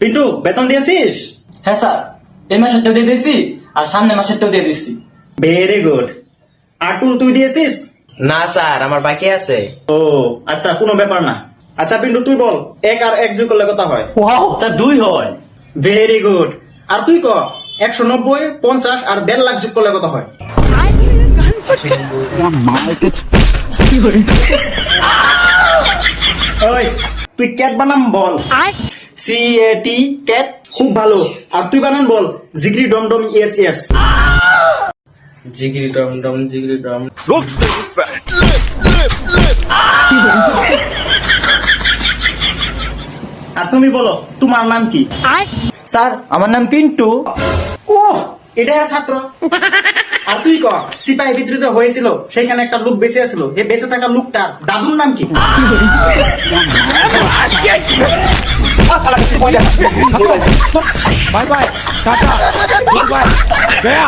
পিন্টু বেতন দিয়েছিস? হ্যাঁ স্যার, এই মাসেরটাও দিয়ে দিয়েছি আর সামনে মাসেরটাও দিয়ে দিচ্ছি। Very good. আটুল তুই দিয়েছিস? না স্যার, আমার বাকি আছে। ও আচ্ছা, কোনো ব্যাপার না। আচ্ছা পিন্টু তুই বল, 1 আর 1 যোগ করলে কত হয়? স্যার 2 হয়। Very good. আর তুই ক 190, 50 আর 1.5 লাখ যোগ করলে কত হয়? ওই তুই ক্যাট বানাম বল। CAT cat. খুব ভালো। আর তুই বানান বল, জিগরি ডমডম ইয়েস ইয়েস। জিগরি ডম ডম জিগরি ডম। আর তুমি বলো তোমার নাম কি? স্যার আমার নাম পিন্টু। ও এটা ছাত্র। আর তুই ক সিপাহী বিদ্রোহ যে হয়েছিল সেখানে একটা লোক বেঁচে আছিল, এই বেঁচে থাকা লোকটার দাদুর নাম কি? Bye bye tata goodbye गया